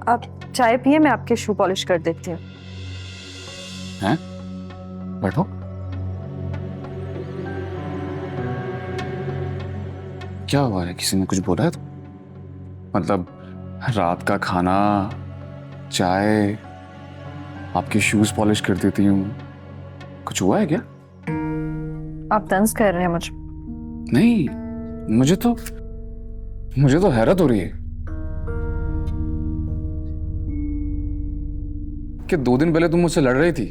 आप चाय पिए, मैं आपके शू पॉलिश कर देती हूँ। हैं? बैठो। क्या हुआ है, किसी ने कुछ बोला है तो? मतलब रात का खाना, चाय, आपके शूज पॉलिश कर देती हूँ, कुछ हुआ है क्या? आप तंज कर रहे हैं मुझे। नहीं, मुझे तो हैरत हो रही है कि 2 दिन पहले तुम मुझसे लड़ रही थी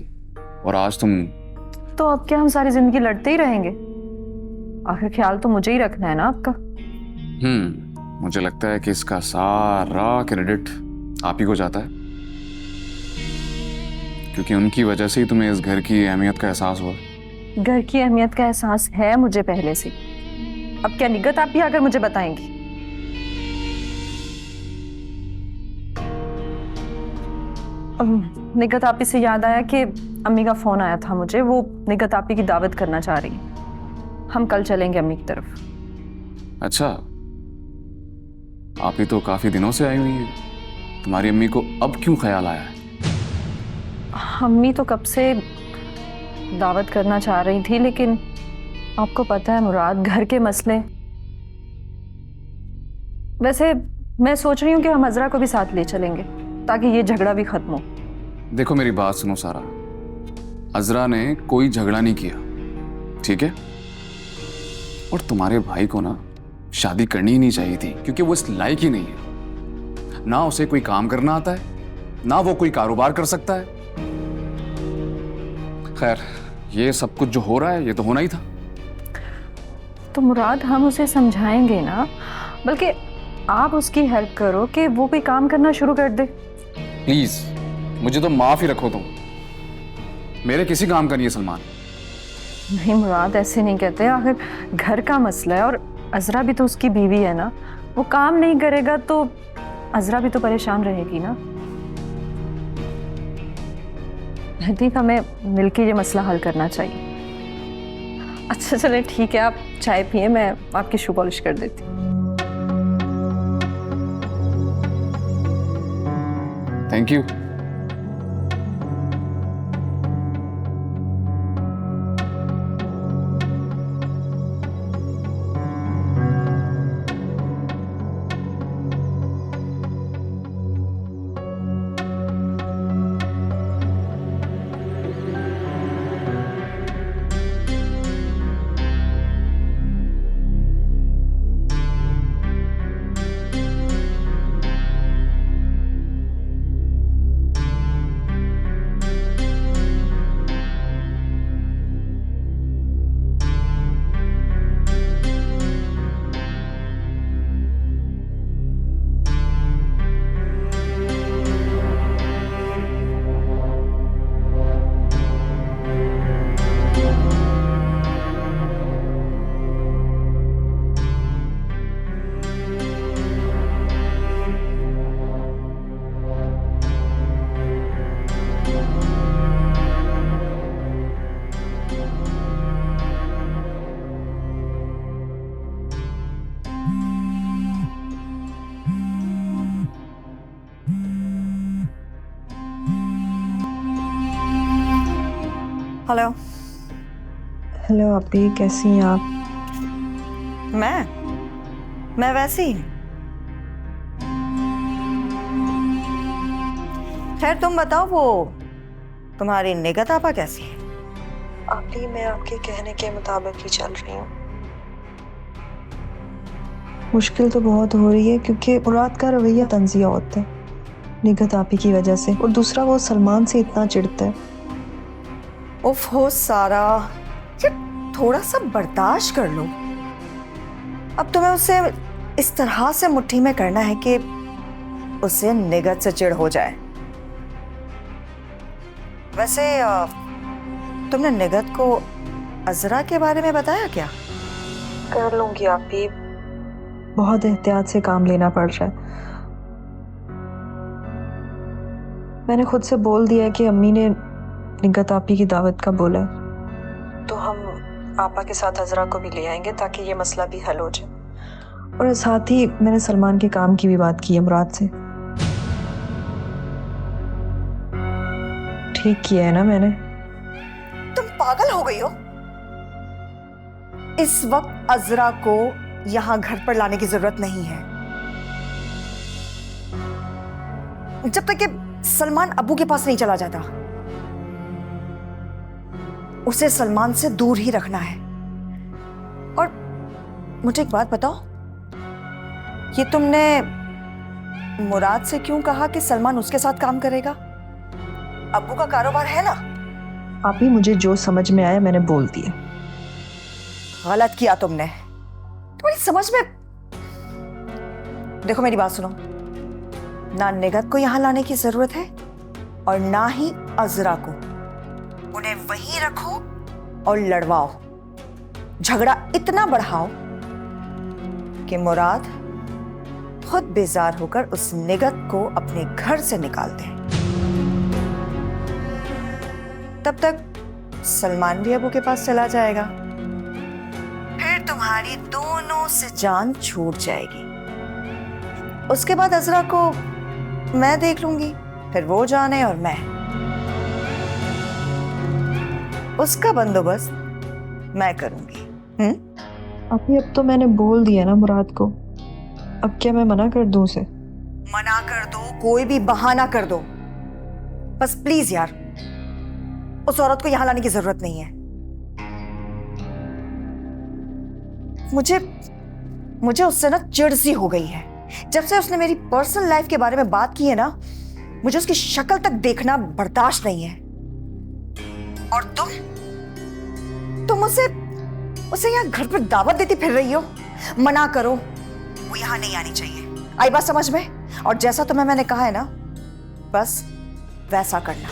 और आज तुम। तो अब क्या हम सारी जिंदगी लड़ते ही रहेंगे? आखिर ख्याल तो मुझे ही रखना है ना आपका। मुझे लगता है कि इसका सारा क्रेडिट आप ही को जाता है, क्योंकि उनकी वजह से ही तुम्हें इस घर की अहमियत का एहसास हुआ। घर की अहमियत का एहसास है मुझे पहले से। अब क्या निगत आप भी आकर मुझे बताएंगी? निगत आपी से याद आया कि अम्मी का फोन आया था मुझे, वो निगत आपी की दावत करना चाह रही है। हम कल चलेंगे अम्मी की तरफ। अच्छा, आप ही तो काफी दिनों से आई हुई है, तुम्हारी अम्मी को अब क्यों ख्याल आया है? अम्मी तो कब से दावत करना चाह रही थी, लेकिन आपको पता है मुराद, घर के मसले। वैसे मैं सोच रही हूँ कि हम अजरा को भी साथ ले चलेंगे ताकि ये झगड़ा भी खत्म हो। देखो मेरी बात सुनो सारा, अजरा ने कोई झगड़ा नहीं किया, ठीक है? और तुम्हारे भाई को ना शादी करनी ही नहीं चाहिए थी, क्योंकि वो इस लायक ही नहीं है। ना उसे कोई काम करना आता है, ना वो कोई कारोबार कर सकता है। खैर, ये सब कुछ जो हो रहा है ये तो होना ही था। तो मुराद हम उसे समझाएंगे ना, बल्कि आप उसकी हेल्प करो कि वो कोई काम करना शुरू कर दे। प्लीज मुझे तो माफ ही रखो तुम, मेरे किसी काम का नहीं है सलमान। नहीं मुराद, ऐसे नहीं कहते। आखिर घर का मसला है और अजरा भी तो उसकी बीवी है ना। वो काम नहीं करेगा तो अजरा भी तो परेशान रहेगी ना। ठीक, हमें मिलकर ये मसला हल करना चाहिए। अच्छा चले ठीक है, आप चाय पिए, मैं आपकी शू पॉलिश कर देती हूँ। Thank you. हेलो। हेलो अभी, कैसी हैं आप? मैं वैसे ही। खैर तुम बताओ, वो तुम्हारी निगत आपा कैसी है? अभी मैं आपके कहने के मुताबिक ही चल रही हूँ। मुश्किल तो बहुत हो रही है क्योंकि मुराद का रवैया तंजिया होता है निगत आपी की वजह से, और दूसरा वो सलमान से इतना चिढ़ता है। उफ हो सारा, ये थोड़ा सा बर्दाश्त कर लो। अब तुम्हें उसे इस तरह से मुट्ठी में करना है कि उसे निगत से चिढ़ हो जाए। वैसे तुमने निगत को अजरा के बारे में बताया क्या? कर लूंगी आप भी, बहुत एहतियात से काम लेना पड़ रहा है। मैंने खुद से बोल दिया है कि अम्मी ने निगत आपी की दावत का बोला है, तो हम आपा के साथ अजरा को भी ले आएंगे ताकि ये मसला भी हल हो जाए। और साथ ही मैंने सलमान के काम की भी बात की है मुराद से। ठीक किया है ना मैंने। तुम पागल हो गई हो? इस वक्त अजरा को यहां घर पर लाने की जरूरत नहीं है। जब तक कि सलमान अब्बू के पास नहीं चला जाता, उसे सलमान से दूर ही रखना है। और मुझे एक बात बताओ, ये तुमने मुराद से क्यों कहा कि सलमान उसके साथ काम करेगा? अब्बू का कारोबार है ना। आप ही, मुझे जो समझ में आया मैंने बोल दिया। गलत किया तुमने। तुम्हारी समझ में, देखो मेरी बात सुनो, ना निगत को यहां लाने की जरूरत है और ना ही अजरा को। उन्हें वहीं रखो और लड़वाओ, झगड़ा इतना बढ़ाओ कि मुराद खुद बेजार होकर उस निगत को अपने घर से निकाल दे। तब तक सलमान भी अबू के पास चला जाएगा, फिर तुम्हारी दोनों से जान छूट जाएगी। उसके बाद अजरा को मैं देख लूंगी, फिर वो जाने और मैं। उसका बंदोबस्त मैं करूंगी। अभी अब तो मैंने बोल दिया ना मुराद को, अब क्या मैं मना कर दूं उसे? मना कर दो, कोई भी बहाना कर दो, बस प्लीज यार उस औरत को यहां लाने की जरूरत नहीं है। मुझे उससे ना चिढ़ सी हो गई है। जब से उसने मेरी पर्सनल लाइफ के बारे में बात की है ना, मुझे उसकी शक्ल तक देखना बर्दाश्त नहीं है। और तुम उसे यहाँ घर पर दावत देती फिर रही हो। मना करो, वो यहाँ नहीं आनी चाहिए। आई बात समझ में? और जैसा तुम्हें मैंने कहा है ना, बस वैसा करना।